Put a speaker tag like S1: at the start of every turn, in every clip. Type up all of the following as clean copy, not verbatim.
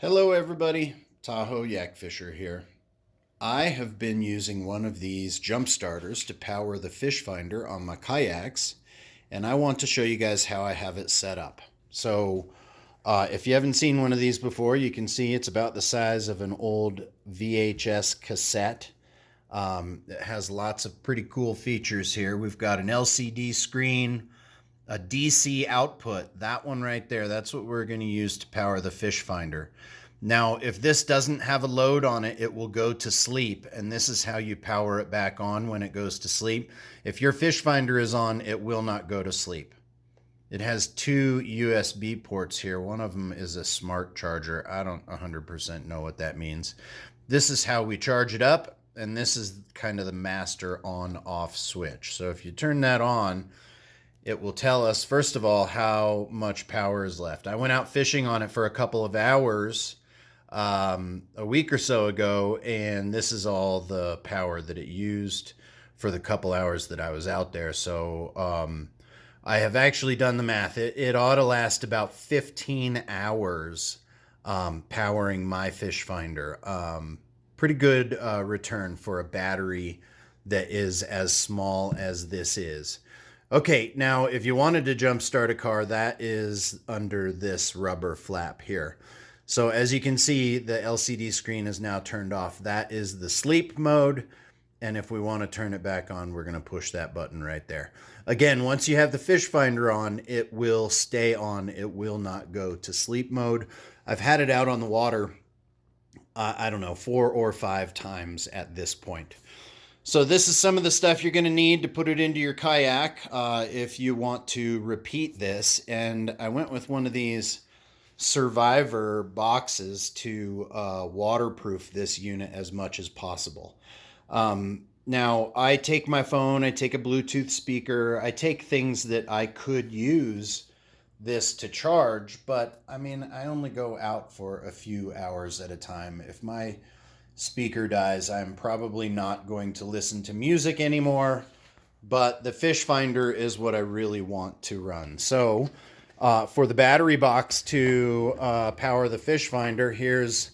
S1: Hello everybody, Tahoe Yak Fisher here. I have been using one of these jump starters to power the fish finder on my kayaks, and I want to show you guys how I have it set up. If you haven't seen one of these before, you can see it's about the size of an old VHS cassette. It has lots of pretty cool features here. We've got an LCD screen, a DC output, that one right there, that's what we're going to use to power the fish finder. Now, if this doesn't have a load on it, it will go to sleep, and this is how you power it back on when it goes to sleep. If your fish finder is on, it will not go to sleep. It has two USB ports here. One of them is a smart charger. I don't 100% know what that means. This is how we charge it up, and this is kind of the master on-off switch. So if you turn that on, it will tell us, first of all, how much power is left. I went out fishing on it for a couple of hours a week or so ago, and this is all the power that it used for the couple hours that I was out there. So I have actually done the math. It ought to last about 15 hours powering my fish finder. Pretty good return for a battery that is as small as this is. Okay, now if you wanted to jump start a car, that is under this rubber flap here. So as you can see, the LCD screen is now turned off. That is the sleep mode. And if we want to turn it back on, we're going to push that button right there. Again, once you have the fish finder on, it will stay on. It will not go to sleep mode. I've had it out on the water, I don't know, 4 or 5 times at this point. So this is some of the stuff you're going to need to put it into your kayak if you want to repeat this. And I went with one of these Survivor boxes to waterproof this unit as much as possible. Now, I take my phone, I take a Bluetooth speaker, I take things that I could use this to charge, but I mean, I only go out for a few hours at a time. If my speaker dies, I'm probably not going to listen to music anymore, but the fish finder is what I really want to run. So for the battery box to power the fish finder, here's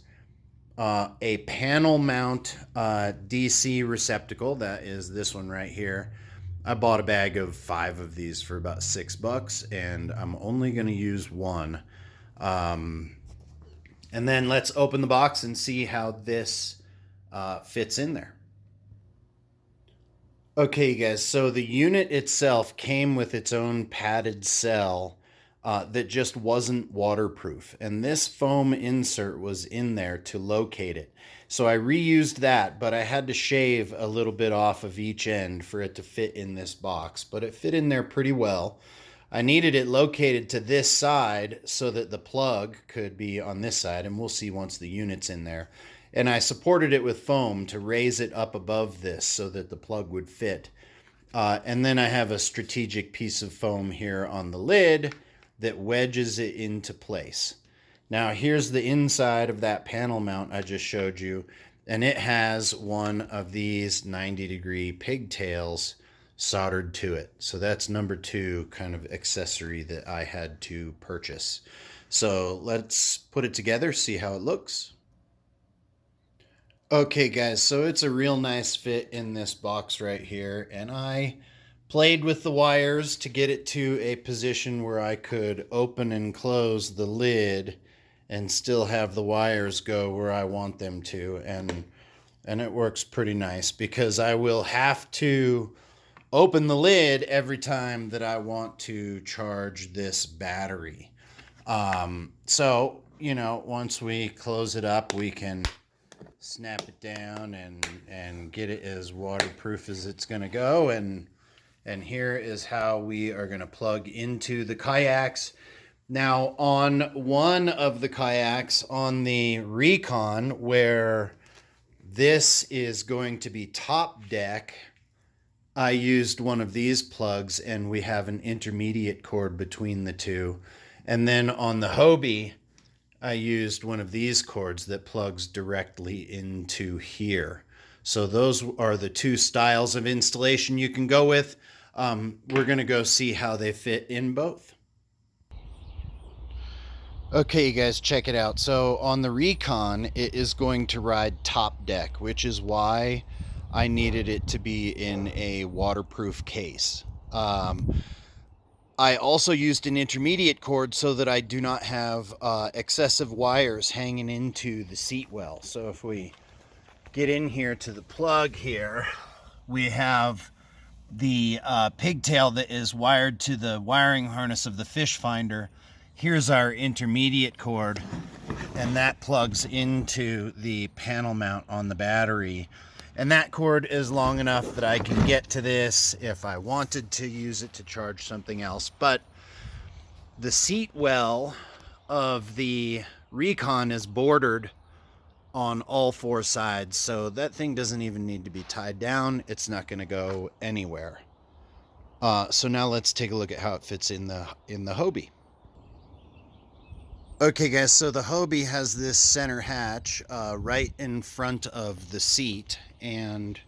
S1: a panel mount DC receptacle. That is this one right here. I bought a bag of 5 of these for about $6, and I'm only going to use one. And then let's open the box and see how this fits in there. Okay, guys, so the unit itself came with its own padded cell that just wasn't waterproof. And this foam insert was in there to locate it. So I reused that, but I had to shave a little bit off of each end for it to fit in this box. But it fit in there pretty well. I needed it located to this side so that the plug could be on this side, and we'll see once the unit's in there. And I supported it with foam to raise it up above this so that the plug would fit. And then I have a strategic piece of foam here on the lid that wedges it into place. Now here's the inside of that panel mount I just showed you, and it has one of these 90-degree pigtails soldered to it. So that's number 2 kind of accessory that I had to purchase. So let's put it together, see how it looks. Okay guys, so it's a real nice fit in this box right here, and I played with the wires to get it to a position where I could open and close the lid and still have the wires go where I want them to, and it works pretty nice because I will have to open the lid every time that I want to charge this battery. So, you know, once we close it up, we can snap it down and get it as waterproof as it's going to go. And here is how we are going to plug into the kayaks. Now, on one of the kayaks, on the Recon, where this is going to be top deck, I used one of these plugs, and we have an intermediate cord between the two. And then on the Hobie, I used one of these cords that plugs directly into here. So those are the 2 styles of installation you can go with. We're going to go see how they fit in both. Okay, you guys, check it out. So on the Recon, it is going to ride top deck, which is why I needed it to be in a waterproof case. I also used an intermediate cord so that I do not have excessive wires hanging into the seat well. So if we get in here to the plug here, we have the pigtail that is wired to the wiring harness of the fish finder. Here's our intermediate cord, and that plugs into the panel mount on the battery. And that cord is long enough that I can get to this if I wanted to use it to charge something else. But the seat well of the Recon is bordered on all four sides, so that thing doesn't even need to be tied down. It's not going to go anywhere. So now let's take a look at how it fits in the Hobie. Okay guys, so the Hobie has this center hatch right in front of the seat, and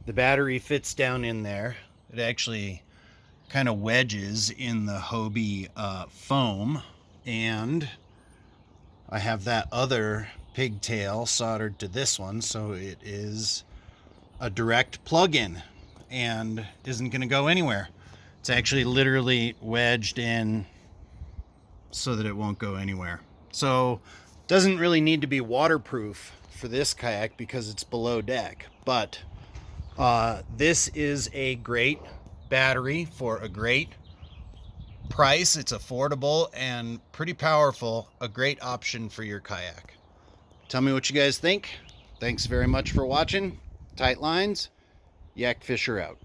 S1: the battery fits down in there. It actually kind of wedges in the Hobie foam, and I have that other pigtail soldered to this one, so it is a direct plug-in and isn't going to go anywhere. It's actually literally wedged in so that it won't go anywhere. So it doesn't really need to be waterproof for this kayak because it's below deck, but this is a great battery for a great price. It's affordable and pretty powerful. A great option for your kayak. Tell me what you guys think. Thanks very much for watching. Tight lines. Yak Fisher out.